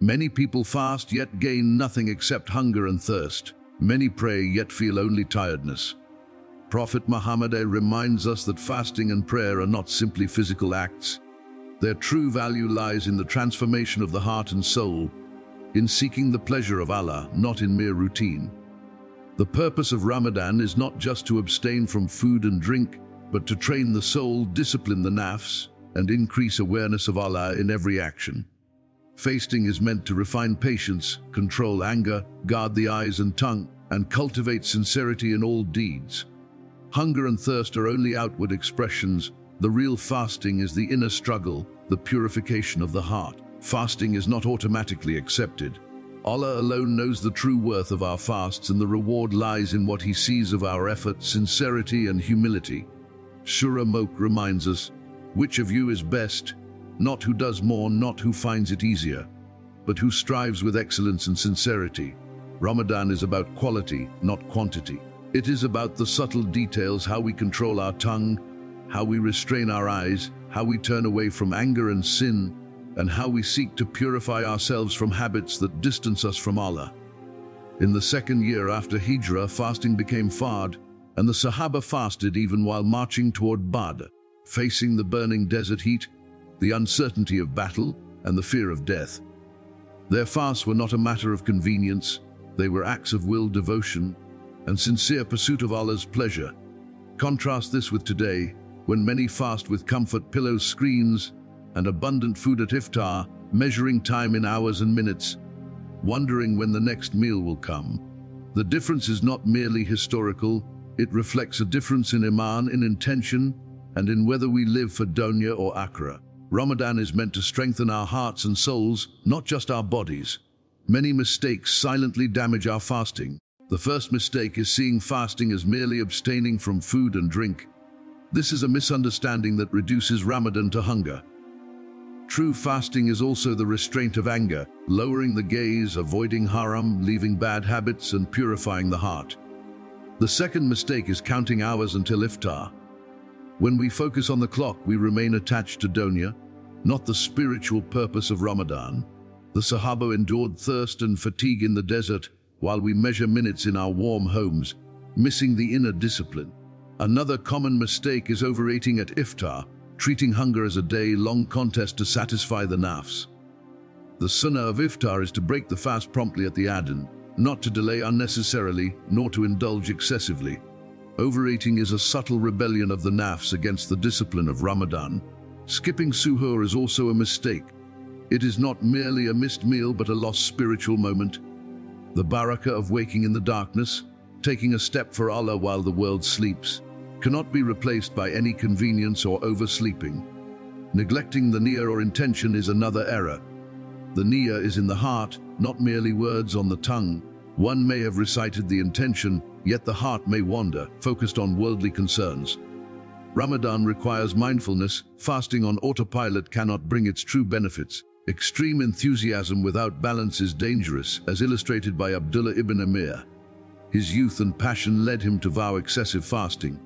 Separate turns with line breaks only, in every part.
Many people fast yet gain nothing except hunger and thirst. Many pray yet feel only tiredness. Prophet Muhammad reminds us that fasting and prayer are not simply physical acts. Their true value lies in the transformation of the heart and soul, in seeking the pleasure of Allah, not in mere routine. The purpose of Ramadan is not just to abstain from food and drink, but to train the soul, discipline the nafs, and increase awareness of Allah in every action. Fasting is meant to refine patience, control anger, guard the eyes and tongue, and cultivate sincerity in all deeds. Hunger and thirst are only outward expressions. The real fasting is the inner struggle, the purification of the heart. Fasting is not automatically accepted. Allah alone knows the true worth of our fasts, and the reward lies in what He sees of our effort, sincerity, and humility. Surah Mulk reminds us, "Which of you is best? Not who does more, not who finds it easier, but who strives with excellence and sincerity." Ramadan is about quality, not quantity. It is about the subtle details, how we control our tongue, how we restrain our eyes, how we turn away from anger and sin, and how we seek to purify ourselves from habits that distance us from Allah. In the second year after Hijrah, fasting became fard, and the Sahaba fasted even while marching toward Badr, facing the burning desert heat, the uncertainty of battle, and the fear of death. Their fasts were not a matter of convenience. They were acts of will, devotion, and sincere pursuit of Allah's pleasure. Contrast this with today, when many fast with comfort, pillows, screens, and abundant food at iftar, measuring time in hours and minutes, wondering when the next meal will come. The difference is not merely historical, it reflects a difference in iman, in intention, and in whether we live for dunya or akhirah. Ramadan is meant to strengthen our hearts and souls, not just our bodies. Many mistakes silently damage our fasting. The first mistake is seeing fasting as merely abstaining from food and drink. This is a misunderstanding that reduces Ramadan to hunger. True fasting is also the restraint of anger, lowering the gaze, avoiding haram, leaving bad habits, and purifying the heart. The second mistake is counting hours until iftar. When we focus on the clock, we remain attached to dunya, not the spiritual purpose of Ramadan. The Sahaba endured thirst and fatigue in the desert, while we measure minutes in our warm homes, missing the inner discipline. Another common mistake is overeating at iftar, treating hunger as a day-long contest to satisfy the nafs. The sunnah of iftar is to break the fast promptly at the adhan, not to delay unnecessarily, nor to indulge excessively. Overeating is a subtle rebellion of the nafs against the discipline of Ramadan. Skipping suhoor is also a mistake. It is not merely a missed meal, but a lost spiritual moment. The barakah of waking in the darkness, taking a step for Allah while the world sleeps, cannot be replaced by any convenience or oversleeping. Neglecting the niyyah or intention is another error. The niyyah is in the heart, not merely words on the tongue. One may have recited the intention, yet the heart may wander, focused on worldly concerns. Ramadan requires mindfulness. Fasting on autopilot cannot bring its true benefits. Extreme enthusiasm without balance is dangerous, as illustrated by Abdullah ibn Amir. His youth and passion led him to vow excessive fasting,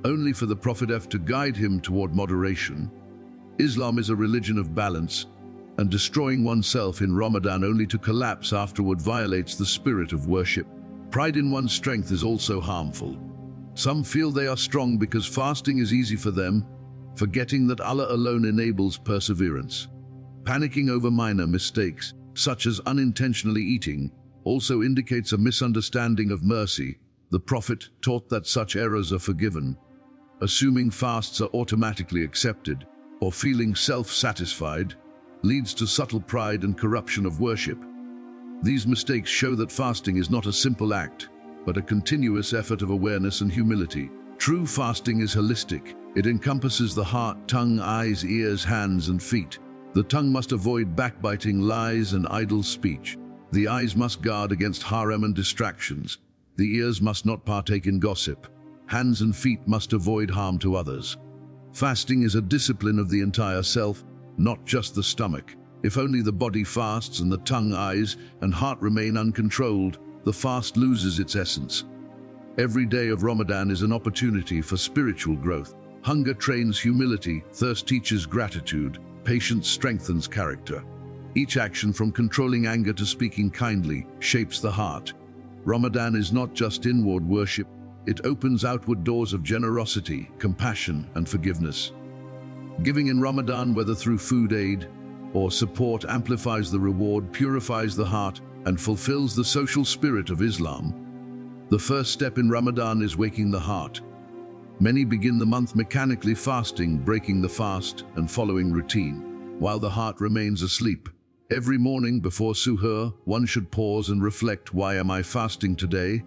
only for the Prophet to guide him toward moderation. Islam is a religion of balance, and destroying oneself in Ramadan only to collapse afterward violates the spirit of worship. Pride in one's strength is also harmful. Some feel they are strong because fasting is easy for them, forgetting that Allah alone enables perseverance. Panicking over minor mistakes, such as unintentionally eating, also indicates a misunderstanding of mercy. The Prophet taught that such errors are forgiven. Assuming fasts are automatically accepted, or feeling self-satisfied, leads to subtle pride and corruption of worship. These mistakes show that fasting is not a simple act, but a continuous effort of awareness and humility. True fasting is holistic. It encompasses the heart, tongue, eyes, ears, hands, and feet. The tongue must avoid backbiting, lies, and idle speech. The eyes must guard against haram and distractions. The ears must not partake in gossip. Hands and feet must avoid harm to others. Fasting is a discipline of the entire self, not just the stomach. If only the body fasts and the tongue, eyes, and heart remain uncontrolled, the fast loses its essence. Every day of Ramadan is an opportunity for spiritual growth. Hunger trains humility, thirst teaches gratitude, patience strengthens character. Each action, from controlling anger to speaking kindly, shapes the heart. Ramadan is not just inward worship, it opens outward doors of generosity, compassion, and forgiveness. Giving in Ramadan, whether through food aid or support, amplifies the reward, purifies the heart, and fulfills the social spirit of Islam. The first step in Ramadan is waking the heart. Many begin the month mechanically fasting, breaking the fast and following routine, while the heart remains asleep. Every morning before suhoor, one should pause and reflect, why am I fasting today?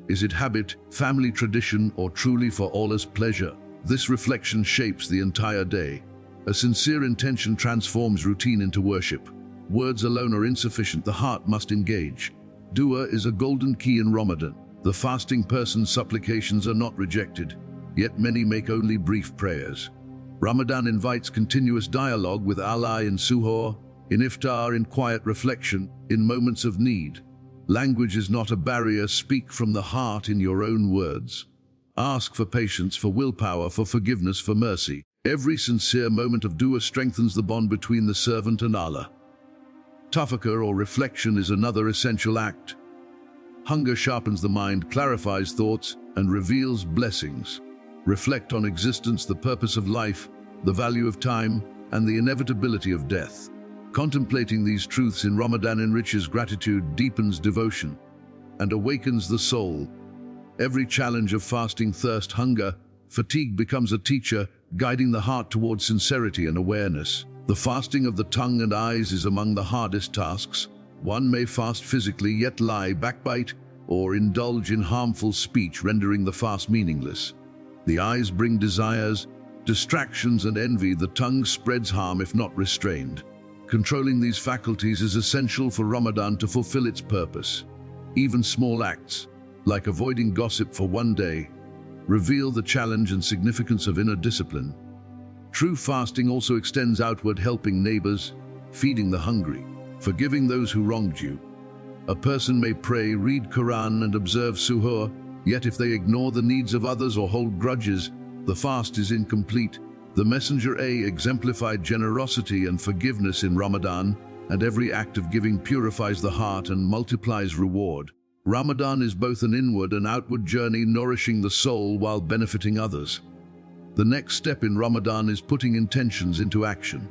Is it habit, family tradition, or truly for Allah's pleasure? This reflection shapes the entire day. A sincere intention transforms routine into worship. Words alone are insufficient, the heart must engage. Dua is a golden key in Ramadan. The fasting person's supplications are not rejected, yet many make only brief prayers. Ramadan invites continuous dialogue with Allah in suhoor, in iftar, in quiet reflection, in moments of need. Language is not a barrier. Speak from the heart in your own words. Ask for patience, for willpower, for forgiveness, for mercy. Every sincere moment of dua strengthens the bond between the servant and Allah. Tafakkur, or reflection, is another essential act. Hunger sharpens the mind, clarifies thoughts, and reveals blessings. Reflect on existence, the purpose of life, the value of time, and the inevitability of death. Contemplating these truths in Ramadan enriches gratitude, deepens devotion, and awakens the soul. Every challenge of fasting, thirst, hunger, fatigue becomes a teacher, guiding the heart towards sincerity and awareness. The fasting of the tongue and eyes is among the hardest tasks. One may fast physically, yet lie, backbite, or indulge in harmful speech, rendering the fast meaningless. The eyes bring desires, distractions, and envy. The tongue spreads harm if not restrained. Controlling these faculties is essential for Ramadan to fulfill its purpose. Even small acts, like avoiding gossip for one day, reveal the challenge and significance of inner discipline. True fasting also extends outward, helping neighbors, feeding the hungry, forgiving those who wronged you. A person may pray, read Quran, and observe suhoor, yet if they ignore the needs of others or hold grudges, the fast is incomplete. The Messenger exemplified generosity and forgiveness in Ramadan, and every act of giving purifies the heart and multiplies reward. Ramadan is both an inward and outward journey, nourishing the soul while benefiting others. The next step in Ramadan is putting intentions into action.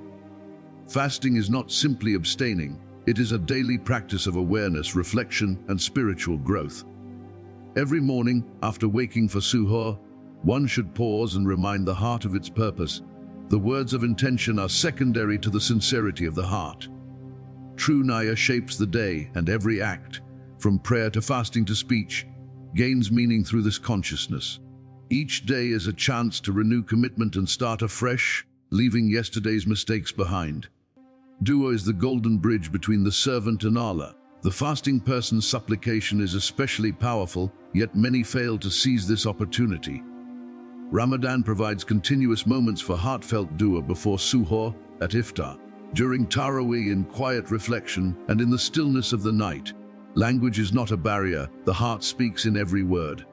Fasting is not simply abstaining, it is a daily practice of awareness, reflection, and spiritual growth. Every morning, after waking for suhoor, one should pause and remind the heart of its purpose. The words of intention are secondary to the sincerity of the heart. True Niyyah shapes the day, and every act, from prayer to fasting to speech, gains meaning through this consciousness. Each day is a chance to renew commitment and start afresh, leaving yesterday's mistakes behind. Dua is the golden bridge between the servant and Allah. The fasting person's supplication is especially powerful, yet many fail to seize this opportunity. Ramadan provides continuous moments for heartfelt dua before suhoor, at iftar, during Taraweeh, in quiet reflection, and in the stillness of the night. Language is not a barrier, the heart speaks in every word.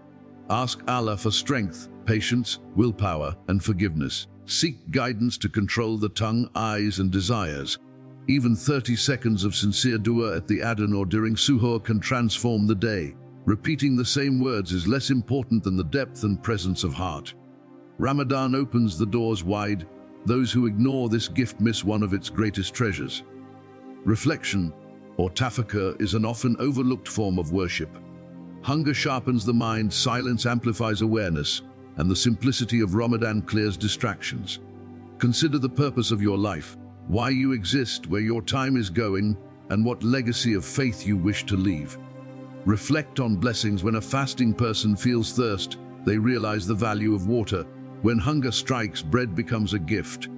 Ask Allah for strength, patience, willpower, and forgiveness. Seek guidance to control the tongue, eyes, and desires. Even 30 seconds of sincere dua at the adhan or during suhoor can transform the day. Repeating the same words is less important than the depth and presence of heart. Ramadan opens the doors wide. Those who ignore this gift miss one of its greatest treasures. Reflection, or tafakkur, is an often overlooked form of worship. Hunger sharpens the mind, silence amplifies awareness, and the simplicity of Ramadan clears distractions. Consider the purpose of your life, why you exist, where your time is going, and what legacy of faith you wish to leave. Reflect on blessings. When a fasting person feels thirst, they realize the value of water. When hunger strikes, bread becomes a gift.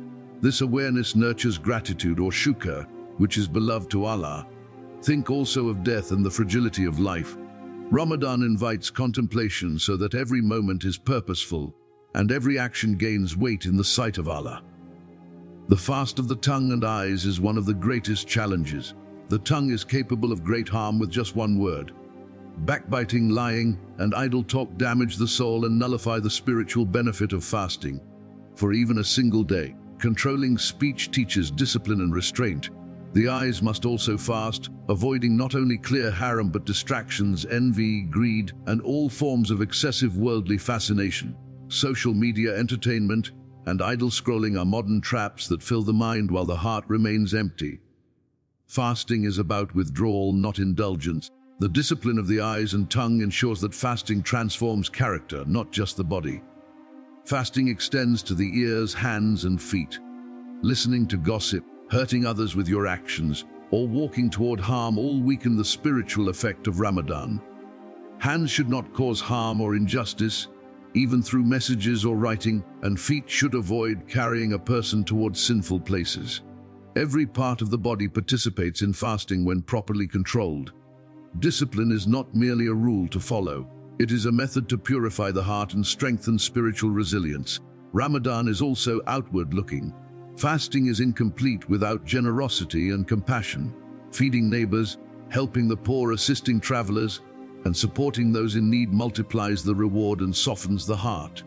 This awareness nurtures gratitude, or shukr, which is beloved to Allah. Think also of death and the fragility of life. Ramadan invites contemplation so that every moment is purposeful and every action gains weight in the sight of Allah. The fast of the tongue and eyes is one of the greatest challenges. The tongue is capable of great harm with just one word. Backbiting, lying, and idle talk damage the soul and nullify the spiritual benefit of fasting. For even a single day, controlling speech teaches discipline and restraint. The eyes must also fast, avoiding not only clear haram but distractions, envy, greed, and all forms of excessive worldly fascination. Social media, entertainment, and idle scrolling are modern traps that fill the mind while the heart remains empty. Fasting is about withdrawal, not indulgence. The discipline of the eyes and tongue ensures that fasting transforms character, not just the body. Fasting extends to the ears, hands, and feet. Listening to gossip, hurting others with your actions, or walking toward harm all weaken the spiritual effect of Ramadan. Hands should not cause harm or injustice, even through messages or writing, and feet should avoid carrying a person towards sinful places. Every part of the body participates in fasting when properly controlled. Discipline is not merely a rule to follow. It is a method to purify the heart and strengthen spiritual resilience. Ramadan is also outward-looking. Fasting is incomplete without generosity and compassion. Feeding neighbors, helping the poor, assisting travelers, and supporting those in need multiplies the reward and softens the heart.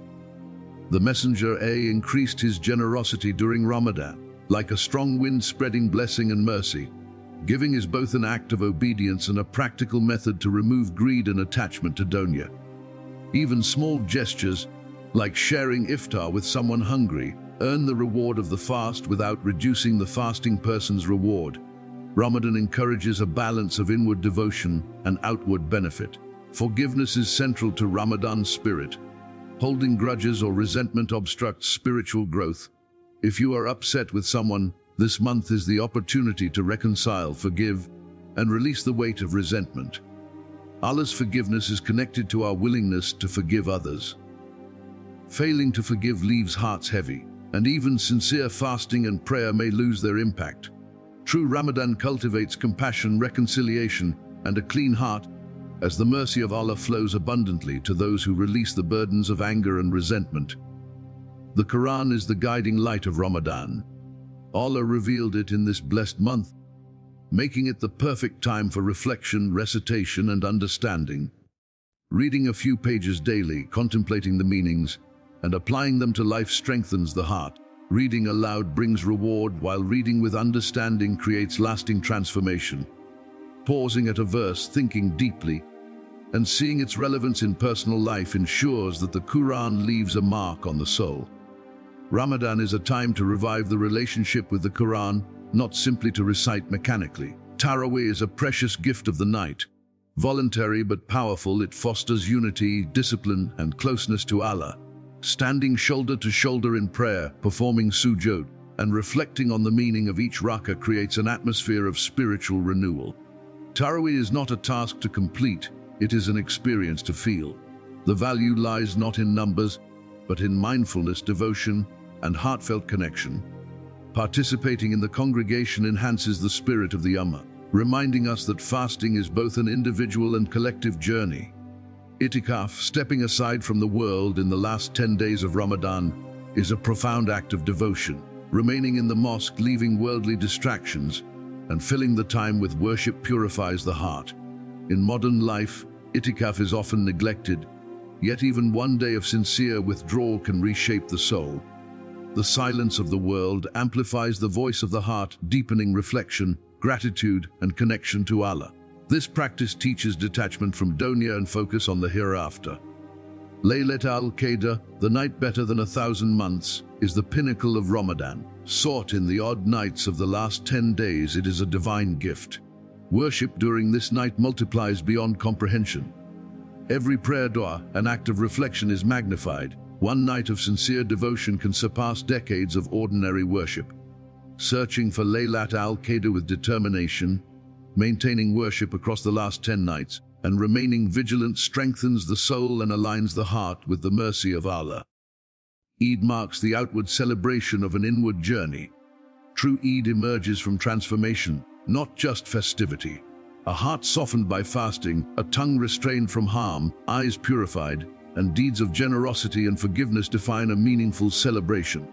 The Messenger increased his generosity during Ramadan, like a strong wind spreading blessing and mercy. Giving is both an act of obedience and a practical method to remove greed and attachment to dunya. Even small gestures, like sharing iftar with someone hungry, earn the reward of the fast without reducing the fasting person's reward. Ramadan encourages a balance of inward devotion and outward benefit. Forgiveness is central to Ramadan's spirit. Holding grudges or resentment obstructs spiritual growth. If you are upset with someone, this month is the opportunity to reconcile, forgive, and release the weight of resentment. Allah's forgiveness is connected to our willingness to forgive others. Failing to forgive leaves hearts heavy, and even sincere fasting and prayer may lose their impact. True Ramadan cultivates compassion, reconciliation, and a clean heart, as the mercy of Allah flows abundantly to those who release the burdens of anger and resentment. The Quran is the guiding light of Ramadan. Allah revealed it in this blessed month, making it the perfect time for reflection, recitation, and understanding. Reading a few pages daily, contemplating the meanings, and applying them to life strengthens the heart. Reading aloud brings reward, while reading with understanding creates lasting transformation. Pausing at a verse, thinking deeply, and seeing its relevance in personal life ensures that the Quran leaves a mark on the soul. Ramadan is a time to revive the relationship with the Quran, not simply to recite mechanically. Taraweeh is a precious gift of the night. Voluntary but powerful, it fosters unity, discipline, and closeness to Allah. Standing shoulder to shoulder in prayer, performing sujood, and reflecting on the meaning of each rak'ah creates an atmosphere of spiritual renewal. Taraweeh is not a task to complete, it is an experience to feel. The value lies not in numbers, but in mindfulness, devotion, and heartfelt connection. Participating in the congregation enhances the spirit of the Ummah, reminding us that fasting is both an individual and collective journey. Itikaf, stepping aside from the world in the last 10 days of Ramadan, is a profound act of devotion. Remaining in the mosque, leaving worldly distractions, and filling the time with worship purifies the heart. In modern life, itikaf is often neglected, yet even one day of sincere withdrawal can reshape the soul. The silence of the world amplifies the voice of the heart, deepening reflection, gratitude, and connection to Allah. This practice teaches detachment from dunya and focus on the hereafter. Laylat al-Qadr, the night better than 1,000 months, is the pinnacle of Ramadan. Sought in the odd nights of the last 10 days, it is a divine gift. Worship during this night multiplies beyond comprehension. Every prayer dua, an act of reflection, is magnified. One night of sincere devotion can surpass decades of ordinary worship. Searching for Laylat al-Qadr with determination, maintaining worship across the last 10 nights, and remaining vigilant strengthens the soul and aligns the heart with the mercy of Allah. Eid marks the outward celebration of an inward journey. True Eid emerges from transformation, not just festivity. A heart softened by fasting, a tongue restrained from harm, eyes purified, and deeds of generosity and forgiveness define a meaningful celebration.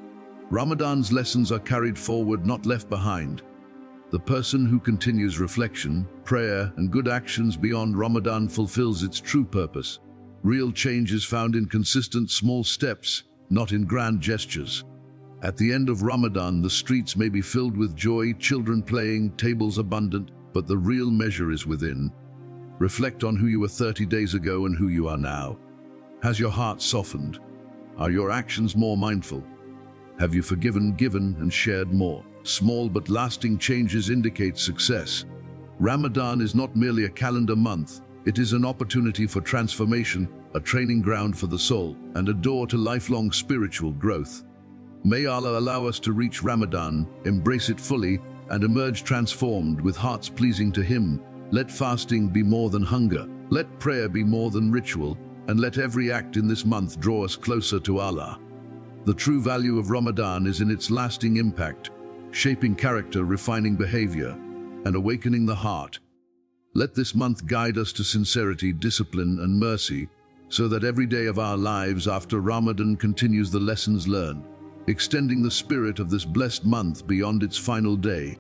Ramadan's lessons are carried forward, not left behind. The person who continues reflection, prayer, and good actions beyond Ramadan fulfills its true purpose. Real change is found in consistent small steps, not in grand gestures. At the end of Ramadan, the streets may be filled with joy, children playing, tables abundant, but the real measure is within. Reflect on who you were 30 days ago and who you are now. Has your heart softened? Are your actions more mindful? Have you forgiven, given, and shared more? Small but lasting changes indicate success. Ramadan is not merely a calendar month. It is an opportunity for transformation, a training ground for the soul, and a door to lifelong spiritual growth. May Allah allow us to reach Ramadan, embrace it fully, and emerge transformed with hearts pleasing to Him. Let fasting be more than hunger. Let prayer be more than ritual, and let every act in this month draw us closer to Allah. The true value of Ramadan is in its lasting impact, shaping character, refining behavior, and awakening the heart. Let this month guide us to sincerity, discipline, and mercy, so that every day of our lives after Ramadan continues the lessons learned, extending the spirit of this blessed month beyond its final day.